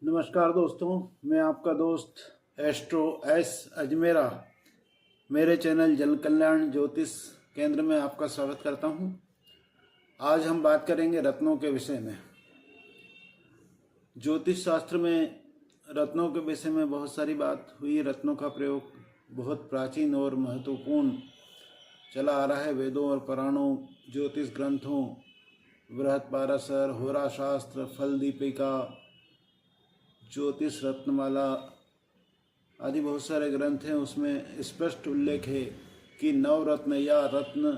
नमस्कार दोस्तों, मैं आपका दोस्त एस्ट्रो एस अजमेरा मेरे चैनल जन कल्याण ज्योतिष केंद्र में आपका स्वागत करता हूं। आज हम बात करेंगे रत्नों के विषय में। ज्योतिष शास्त्र में रत्नों के विषय में बहुत सारी बात हुई। रत्नों का प्रयोग बहुत प्राचीन और महत्वपूर्ण चला आ रहा है। वेदों और पुराणों, ज्योतिष ग्रंथों, बृहत्पाराशर, होरा शास्त्र, फल दीपिका, ज्योतिष रत्नमाला आदि बहुत सारे ग्रंथ हैं। उसमें स्पष्ट उल्लेख है कि नवरत्न या रत्न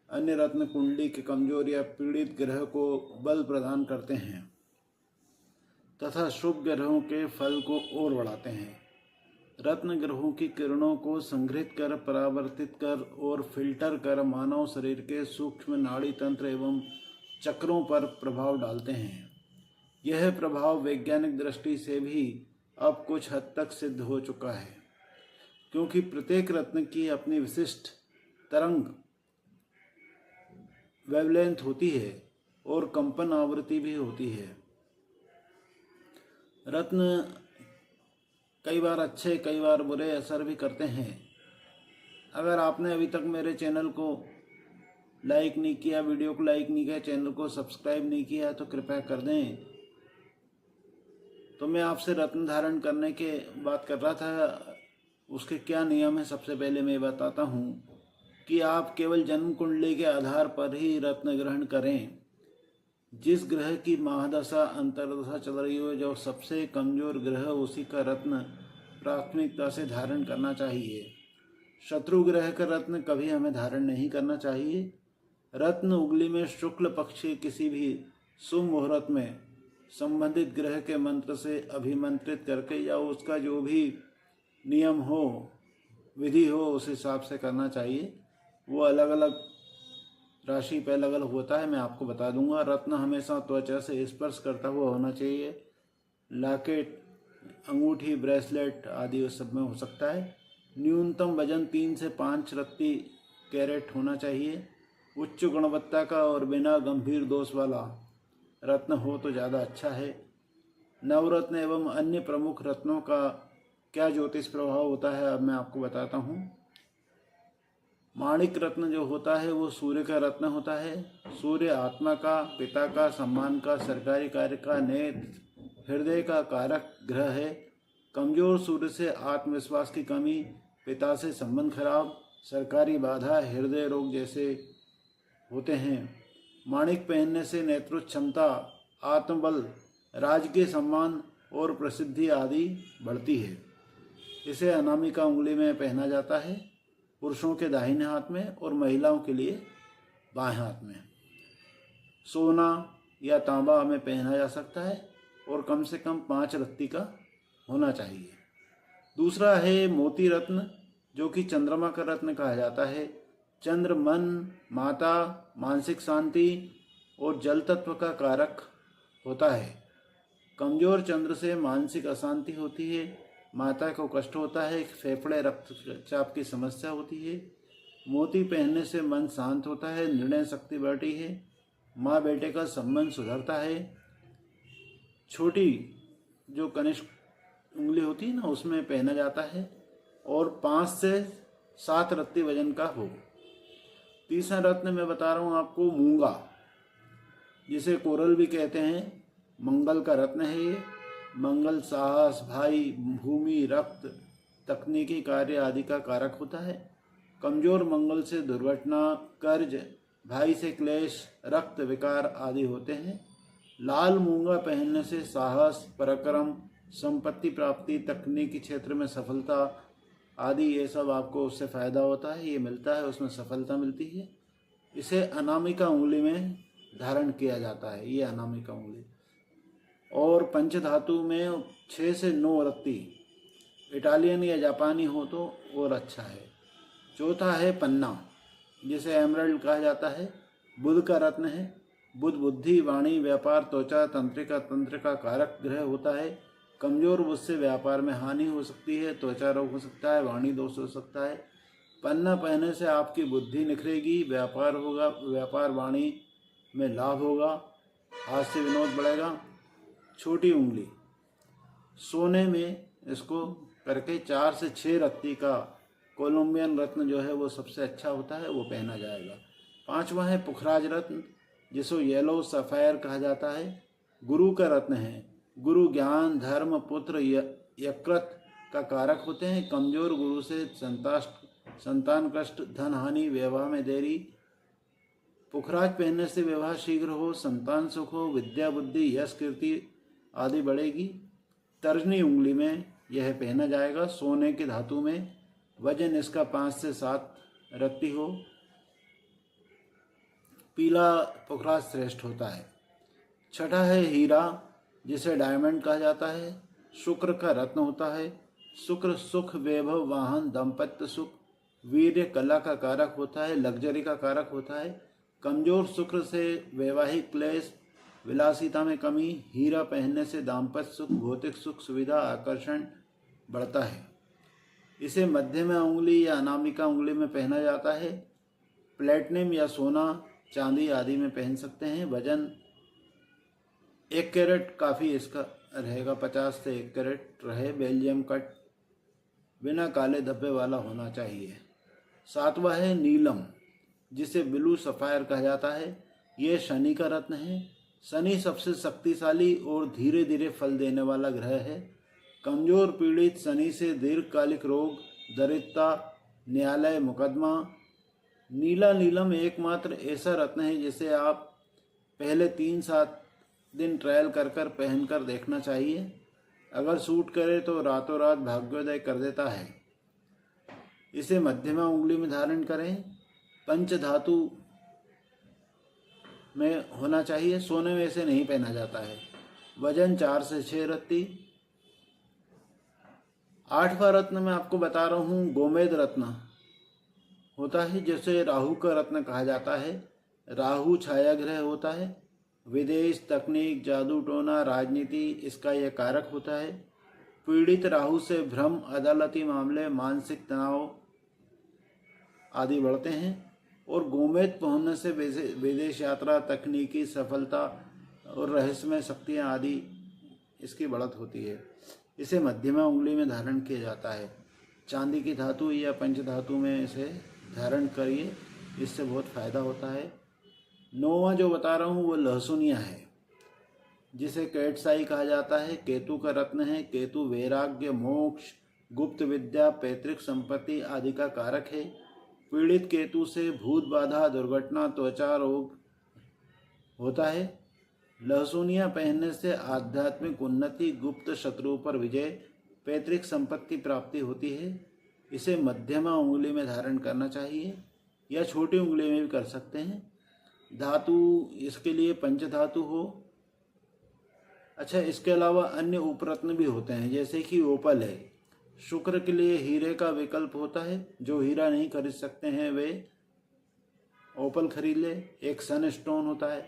अन्य रत्न कुंडली के कमजोर या पीड़ित ग्रह को बल प्रदान करते हैं तथा शुभ ग्रहों के फल को और बढ़ाते हैं। रत्न ग्रहों की किरणों को संग्रहित कर, परावर्तित कर और फिल्टर कर मानव शरीर के सूक्ष्म नाड़ी तंत्र एवं चक्रों पर प्रभाव डालते हैं। यह प्रभाव वैज्ञानिक दृष्टि से भी अब कुछ हद तक सिद्ध हो चुका है, क्योंकि प्रत्येक रत्न की अपनी विशिष्ट तरंग वेवलेंथ होती है और कंपन आवृत्ति भी होती है। रत्न कई बार अच्छे, कई बार बुरे असर भी करते हैं। अगर आपने अभी तक मेरे चैनल को लाइक नहीं किया, वीडियो को लाइक नहीं किया, चैनल को सब्सक्राइब नहीं किया तो कृपया कर दें। तो मैं आपसे रत्न धारण करने के बात कर रहा था। उसके क्या नियम है, सबसे पहले मैं बताता हूँ कि आप केवल जन्म कुंडली के आधार पर ही रत्न ग्रहण करें। जिस ग्रह की महादशा अंतर्दशा चल रही हो, जो सबसे कमजोर ग्रह, उसी का रत्न प्राथमिकता से धारण करना चाहिए। शत्रु ग्रह का रत्न कभी हमें धारण नहीं करना चाहिए। रत्न उंगली में शुक्ल पक्ष के किसी भी शुभ मुहूर्त में संबंधित ग्रह के मंत्र से अभिमंत्रित करके या उसका जो भी नियम हो, विधि हो, उस हिसाब से करना चाहिए। वो अलग अलग राशि पे अलग अलग होता है, मैं आपको बता दूंगा। रत्न हमेशा त्वचा से स्पर्श करता हुआ होना चाहिए। लॉकेट, अंगूठी, ब्रेसलेट आदि उस सब में हो सकता है। न्यूनतम वजन 3 से 5 रत्ती कैरेट होना चाहिए। उच्च गुणवत्ता का और बिना गंभीर दोष वाला रत्न हो तो ज़्यादा अच्छा है। नवरत्न एवं अन्य प्रमुख रत्नों का क्या ज्योतिष प्रभाव होता है, अब मैं आपको बताता हूँ। माणिक रत्न जो होता है वो सूर्य का रत्न होता है। सूर्य आत्मा का, पिता का, सम्मान का, सरकारी कार्य का, नेत्र, हृदय का कारक ग्रह है। कमजोर सूर्य से आत्मविश्वास की कमी, पिता से संबंध खराब, सरकारी बाधा, हृदय रोग जैसे होते हैं। माणिक पहनने से नेतृत्व क्षमता, आत्मबल, राजकीय सम्मान और प्रसिद्धि आदि बढ़ती है। इसे अनामिका उंगली में पहना जाता है, पुरुषों के दाहिने हाथ में और महिलाओं के लिए बाएं हाथ में। सोना या तांबा में पहना जा सकता है और कम से कम 5 रत्ती का होना चाहिए। दूसरा है मोती रत्न, जो कि चंद्रमा का रत्न कहा जाता है। चंद्र मन, माता, मानसिक शांति और जल तत्व का कारक होता है। कमजोर चंद्र से मानसिक अशांति होती है, माता को कष्ट होता है, फेफड़े, रक्तचाप की समस्या होती है। मोती पहनने से मन शांत होता है, निर्णय शक्ति बढ़ती है, माँ बेटे का संबंध सुधरता है। छोटी जो कनिष्ठ उंगली होती है ना, उसमें पहना जाता है और 5 से 7 रत्ती वजन का हो। तीसरा रत्न मैं बता रहा हूँ आपको, मूंगा, जिसे कोरल भी कहते हैं। मंगल का रत्न है ये। मंगल साहस, भाई, भूमि, रक्त, तकनीकी कार्य आदि का कारक होता है। कमजोर मंगल से दुर्घटना, कर्ज, भाई से क्लेश, रक्त विकार आदि होते हैं। लाल मूंगा पहनने से साहस, पराक्रम, संपत्ति प्राप्ति, तकनीकी क्षेत्र में सफलता आदि ये सब आपको उससे फायदा होता है, ये मिलता है, उसमें सफलता मिलती है। इसे अनामिका उंगली में धारण किया जाता है, ये अनामिका उंगली। और पंचधातु में 6 से 9 रत्ती, इटालियन या जापानी हो तो और अच्छा है। चौथा है पन्ना, जिसे एमरल्ड कहा जाता है। बुध का रत्न है। बुध बुद्धि, वाणी, व्यापार, त्वचा, तंत्रिका, तंत्र का कारक ग्रह होता है। कमजोर बुध से व्यापार में हानि हो सकती है, त्वचा रोग हो सकता है, वाणी दोष हो सकता है। पन्ना पहनने से आपकी बुद्धि निखरेगी, व्यापार होगा, व्यापार वाणी में लाभ होगा, हास्य विनोद बढ़ेगा। छोटी उंगली, सोने में इसको करके 4 से 6 रत्ती का कोलंबियन रत्न जो है वो सबसे अच्छा होता है, वो पहना जाएगा। 5वां है पुखराज रत्न, जिसको येलो सफ़ायर कहा जाता है। गुरु का रत्न है। गुरु ज्ञान, धर्म, पुत्र, यकृत का कारक होते हैं। कमजोर गुरु से संतान कष्ट, धन हानि, विवाह में देरी। पुखराज पहनने से विवाह शीघ्र हो, संतान सुख हो, विद्या बुद्धि यश कीर्ति आदि बढ़ेगी। तर्जनी उंगली में यह पहना जाएगा। सोने की धातु में, वजन इसका 5 से 7 रत्ती हो। पीला पुखराज श्रेष्ठ होता है। 6ठा है हीरा, जिसे डायमंड कहा जाता है। शुक्र का रत्न होता है। शुक्र सुख, वैभव, वाहन, दाम्पत्य सुख, वीर्य, कला का कारक होता है, लग्जरी का कारक होता है। कमजोर शुक्र से वैवाहिक क्लेश, विलासिता में कमी। हीरा पहनने से दाम्पत्य सुख, भौतिक सुख, सुविधा, आकर्षण बढ़ता है। इसे मध्यमा उंगली या अनामिका उंगली में पहना जाता है। प्लेटिनम या सोना, चांदी आदि में पहन सकते हैं। वजन 1 कैरेट काफ़ी इसका रहेगा, 50 से 1 कैरेट रहे। बेल्जियम कट, बिना काले धब्बे वाला होना चाहिए। 7वां है नीलम, जिसे ब्लू सफ़ायर कहा जाता है। यह शनि का रत्न है। शनि सबसे शक्तिशाली और धीरे धीरे फल देने वाला ग्रह है। कमजोर पीड़ित शनि से दीर्घकालिक रोग, दरिद्रता, न्यायालय मुकदमा। नीला नीलम एकमात्र ऐसा रत्न है जिसे आप पहले 3-7 दिन ट्रायल कर पहनकर देखना चाहिए। अगर सूट करे तो रातों रात भाग्योदय कर देता है। इसे मध्यमा उंगली में धारण करें। पंच धातु में होना चाहिए। सोने में इसे नहीं पहना जाता है। वजन 4 से 6 रत्ती। 8वां रत्न मैं आपको बता रहा हूँ, गोमेद रत्न होता है, जिसे राहु का रत्न कहा जाता है। राहु छाया ग्रह होता है। विदेश, तकनीक, जादू टोना, राजनीति इसका यह कारक होता है। पीड़ित राहु से भ्रम, अदालती मामले, मानसिक तनाव आदि बढ़ते हैं। और गोमेद पहनने से विदेश यात्रा, तकनीकी सफलता और रहस्यमय शक्तियाँ आदि इसकी बढ़त होती है। इसे मध्यमा उंगली में धारण किया जाता है। चांदी की धातु या पंच धातु में इसे धारण करिए, इससे बहुत फायदा होता है। 9वां जो बता रहा हूँ वो लहसुनिया है, जिसे कैटसाई कहा जाता है। केतु का रत्न है। केतु वैराग्य, मोक्ष, गुप्त विद्या, पैतृक संपत्ति आदि का कारक है। पीड़ित केतु से भूत बाधा, दुर्घटना, त्वचा रोग होता है। लहसुनिया पहनने से आध्यात्मिक उन्नति, गुप्त शत्रुओं पर विजय, पैतृक संपत्ति प्राप्ति होती है। इसे मध्यमा उंगली में धारण करना चाहिए या छोटी उंगली में भी कर सकते हैं। धातु इसके लिए पंच धातु हो। अच्छा, इसके अलावा अन्य उपरत्न भी होते हैं, जैसे कि ओपल है। शुक्र के लिए हीरे का विकल्प होता है। जो हीरा नहीं खरीद सकते हैं वे ओपल खरीद ले। एक सन स्टोन होता है।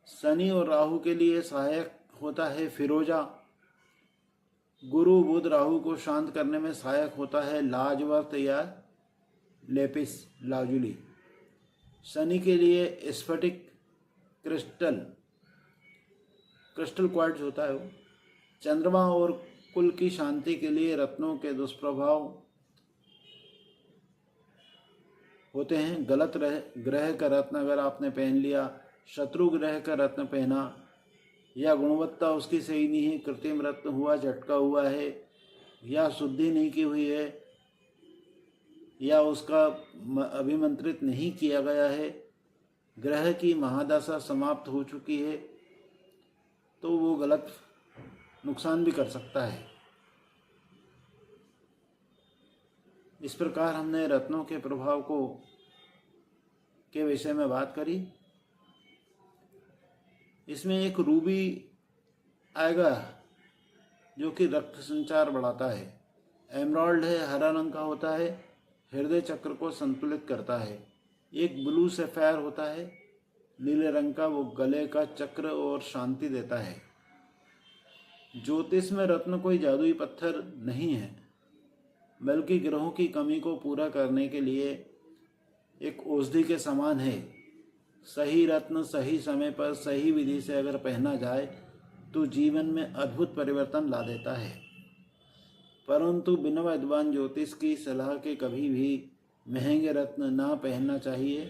शनि और राहु के लिए सहायक होता है फिरोजा। गुरु बुध राहु को शांत करने में सहायक होता है लाजवर्त या लेपिस लाजुली। शनि के लिए स्फटिक क्रिस्टल क्वार्ट्ज होता है वो। चंद्रमा और कुल की शांति के लिए रत्नों के दुष्प्रभाव होते हैं। गलत ग्रह का रत्न अगर आपने पहन लिया, शत्रु ग्रह का रत्न पहना, या गुणवत्ता उसकी सही नहीं है, कृत्रिम रत्न हुआ, झटका हुआ है, या शुद्धि नहीं की हुई है, या उसका अभिमंत्रित नहीं किया गया है, ग्रह की महादशा समाप्त हो चुकी है, तो वो गलत नुकसान भी कर सकता है। इस प्रकार हमने रत्नों के प्रभाव के विषय में बात करी। इसमें एक रूबी आएगा जो कि रक्त संचार बढ़ाता है। एमराल्ड है, हरा रंग का होता है, हृदय चक्र को संतुलित करता है। एक ब्लू सैफायर होता है, नीले रंग का, वो गले का चक्र और शांति देता है। ज्योतिष में रत्न कोई जादुई पत्थर नहीं है, बल्कि ग्रहों की कमी को पूरा करने के लिए एक औषधि के समान है। सही रत्न सही समय पर सही विधि से अगर पहना जाए तो जीवन में अद्भुत परिवर्तन ला देता है। परंतु बिना विद्वान ज्योतिष की सलाह के कभी भी महंगे रत्न ना पहनना चाहिए।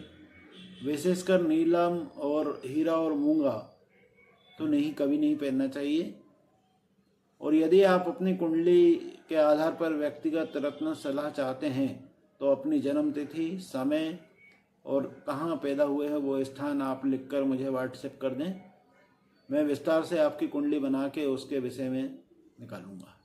विशेषकर नीलम और हीरा और मूंगा तो कभी नहीं पहनना चाहिए। और यदि आप अपनी कुंडली के आधार पर व्यक्तिगत रत्न सलाह चाहते हैं तो अपनी जन्म तिथि, समय और कहाँ पैदा हुए हैं वो स्थान आप लिखकर मुझे व्हाट्सएप कर दें। मैं विस्तार से आपकी कुंडली बना के उसके विषय में निकालूंगा।